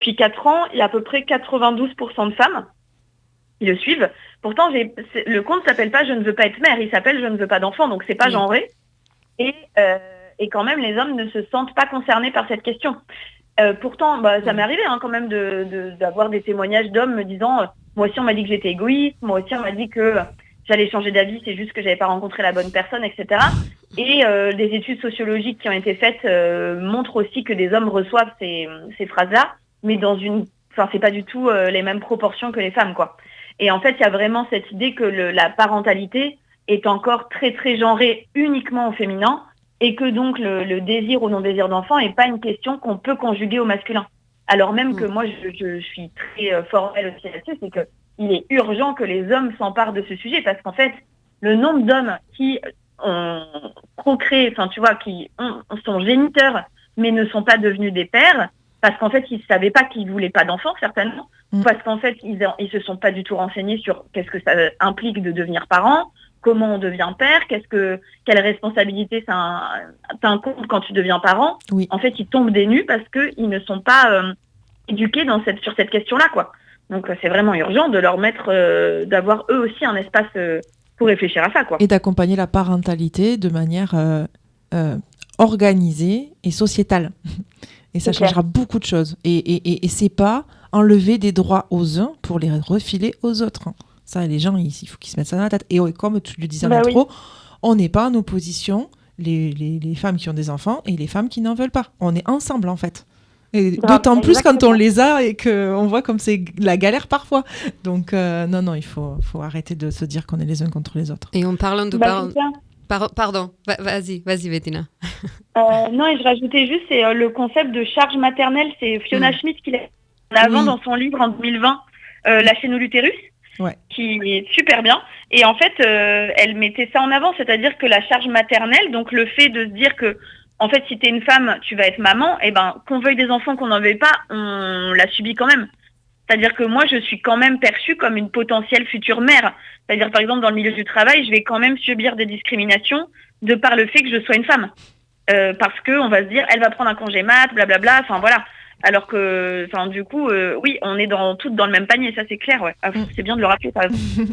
depuis 4 ans, il y a à peu près 92% de femmes qui le suivent. Pourtant, le compte s'appelle pas « Je ne veux pas être mère », il s'appelle « Je ne veux pas d'enfant », donc c'est pas genré. Et quand même, les hommes ne se sentent pas concernés par cette question. Pourtant, ça m'est arrivé quand même d'avoir des témoignages d'hommes me disant moi aussi on m'a dit que j'étais égoïste, moi aussi on m'a dit que j'allais changer d'avis, c'est juste que j'avais pas rencontré la bonne personne, etc. Et des études sociologiques qui ont été faites montrent aussi que des hommes reçoivent ces phrases-là, mais c'est pas du tout les mêmes proportions que les femmes, quoi. Et en fait, il y a vraiment cette idée que la parentalité est encore très très genrée uniquement au féminin, et que donc le désir ou non-désir d'enfant n'est pas une question qu'on peut conjuguer au masculin. Alors même que moi, je suis très formelle aussi là-dessus, c'est qu'il est urgent que les hommes s'emparent de ce sujet, parce qu'en fait, le nombre d'hommes qui ont procréé, qui sont géniteurs, mais ne sont pas devenus des pères, parce qu'en fait, ils ne savaient pas qu'ils ne voulaient pas d'enfants, certainement, parce qu'en fait, ils ne se sont pas du tout renseignés sur qu'est-ce que ça implique de devenir parent, comment on devient père, quelle responsabilité ça incombe quand tu deviens parent. Oui. En fait, ils tombent des nues parce qu'ils ne sont pas éduqués sur cette question-là, quoi. Donc, c'est vraiment urgent de leur d'avoir eux aussi un espace pour réfléchir à ça, quoi. Et d'accompagner la parentalité de manière organisée et sociétale. Et ça changera beaucoup de choses. Et c'est pas enlever des droits aux uns pour les refiler aux autres. Ça, les gens, il faut qu'ils se mettent ça dans la tête. Et comme tu le disais en intro, on n'est pas en opposition, les femmes qui ont des enfants et les femmes qui n'en veulent pas. On est ensemble, en fait. Et d'autant plus quand on les a et qu'on voit comme c'est la galère parfois. Donc, non, il faut arrêter de se dire qu'on est les uns contre les autres. Et en parlant de pardon, vas-y Bettina. Non, et je rajoutais juste, c'est le concept de charge maternelle, c'est Fiona Schmidt qui l'a mis en avant dans son livre en 2020, Lâchez nous l'utérus. Ouais. Qui est super bien. Et en fait, elle mettait ça en avant, c'est-à-dire que la charge maternelle, donc le fait de se dire que, en fait, si t'es une femme, tu vas être maman, et qu'on veuille des enfants, qu'on n'en veuille pas, on la subit quand même. C'est-à-dire que moi, je suis quand même perçue comme une potentielle future mère. C'est-à-dire, par exemple, dans le milieu du travail, je vais quand même subir des discriminations de par le fait que je sois une femme. Parce qu'on va se dire, elle va prendre un congé mat, blablabla, enfin voilà. Alors que, du coup, oui, on est toutes dans le même panier, ça c'est clair, ouais. C'est bien de le rappeler, par exemple.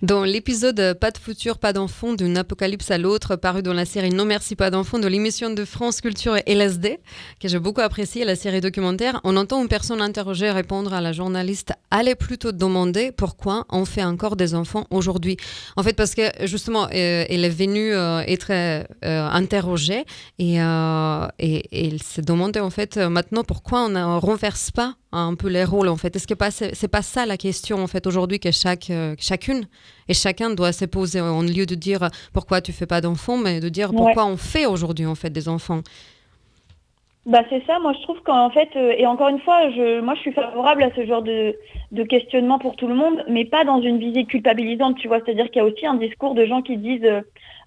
Dans l'épisode Pas de futur, pas d'enfant, d'une apocalypse à l'autre, paru dans la série Non merci pas d'enfant de l'émission de France Culture et LSD, que j'ai beaucoup apprécié, la série documentaire, on entend une personne interrogée répondre à la journaliste « Allez plutôt demander pourquoi on fait encore des enfants aujourd'hui ». En fait, parce que justement, elle est venue être interrogée et elle s'est demandé en fait maintenant pourquoi on ne renverse pas un peu les rôles en fait. Est-ce que c'est pas ça la question en fait aujourd'hui que chacune et chacun doit se poser au lieu de dire pourquoi tu fais pas d'enfants, mais de dire pourquoi on fait aujourd'hui en fait des enfants. C'est ça, moi je trouve qu'en fait, et encore une fois, moi je suis favorable à ce genre de questionnement pour tout le monde, mais pas dans une visée culpabilisante, tu vois, c'est-à-dire qu'il y a aussi un discours de gens qui disent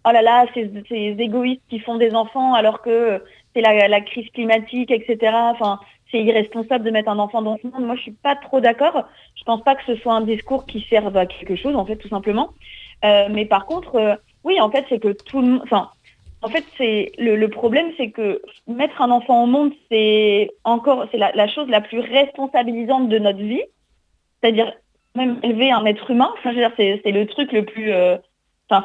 oh là là, ces égoïstes qui font des enfants alors que c'est la crise climatique, etc. Enfin, c'est irresponsable de mettre un enfant dans ce monde. Moi, je suis pas trop d'accord. Je pense pas que ce soit un discours qui serve à quelque chose, en fait, tout simplement. Mais par contre, oui, en fait, c'est que tout le monde... Enfin, en fait, c'est le problème, c'est que mettre un enfant au monde, c'est la chose la plus responsabilisante de notre vie. C'est-à-dire, même élever un être humain, enfin, je veux dire, c'est le truc le plus...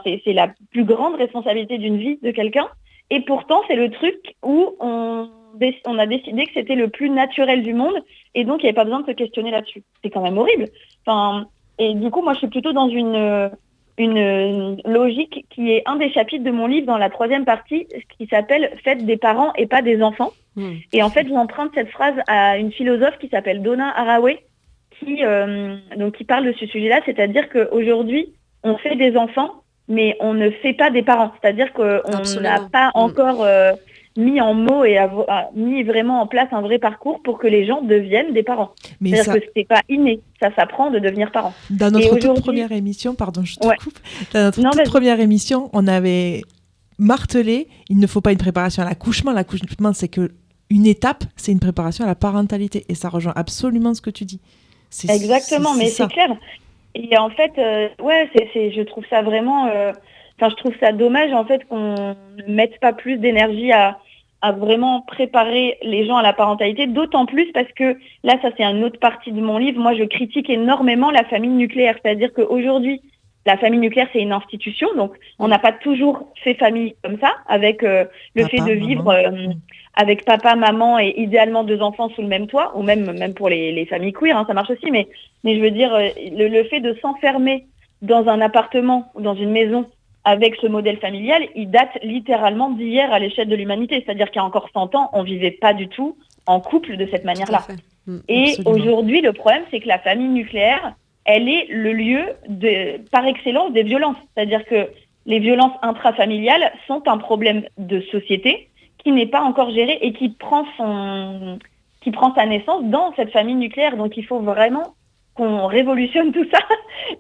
c'est la plus grande responsabilité d'une vie de quelqu'un. Et pourtant, c'est le truc où on a décidé que c'était le plus naturel du monde et donc il n'y avait pas besoin de se questionner là-dessus. C'est quand même horrible. Et du coup, moi, je suis plutôt dans une logique qui est un des chapitres de mon livre dans la 3e partie qui s'appelle « Faites des parents et pas des enfants ». Et en fait, j'emprunte cette phrase à une philosophe qui s'appelle Donna Haraway qui parle de ce sujet-là, c'est-à-dire qu'aujourd'hui, on fait des enfants mais on ne fait pas des parents. C'est-à-dire qu'on n'a pas encore mis en mots et mis vraiment en place un vrai parcours pour que les gens deviennent des parents. Mais c'est-à-dire que c'est pas inné, ça s'apprend de devenir parent. Dans notre toute première émission, pardon, je te coupe. Dans notre toute première émission, on avait martelé, il ne faut pas une préparation à l'accouchement. L'accouchement, c'est qu'une étape, c'est une préparation à la parentalité. Et ça rejoint absolument ce que tu dis. Exactement, mais c'est clair. Et en fait, je trouve ça vraiment... je trouve ça dommage, en fait, qu'on ne mette pas plus d'énergie à à vraiment préparer les gens à la parentalité, d'autant plus parce que là, ça c'est une autre partie de mon livre, moi je critique énormément la famille nucléaire, c'est-à-dire qu'aujourd'hui, la famille nucléaire c'est une institution, donc on n'a pas toujours fait famille comme ça, avec le fait de vivre avec papa, maman et idéalement 2 enfants sous le même toit, ou même pour les familles queer, hein, ça marche aussi, mais je veux dire, le fait de s'enfermer dans un appartement ou dans une maison avec ce modèle familial, il date littéralement d'hier à l'échelle de l'humanité. C'est-à-dire qu'il y a encore 100 ans, on vivait pas du tout en couple de cette manière-là. Et aujourd'hui, le problème, c'est que la famille nucléaire, elle est le lieu par excellence des violences. C'est-à-dire que les violences intrafamiliales sont un problème de société qui n'est pas encore géré et qui prend sa naissance dans cette famille nucléaire. Donc il faut vraiment qu'on révolutionne tout ça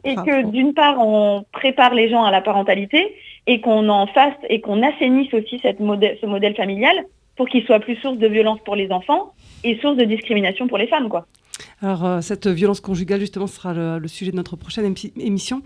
et que d'une part on prépare les gens à la parentalité et qu'on en fasse et qu'on assainisse aussi ce modèle familial pour qu'il soit plus source de violence pour les enfants et source de discrimination pour les femmes, quoi. Alors cette violence conjugale justement sera le sujet de notre prochaine émission.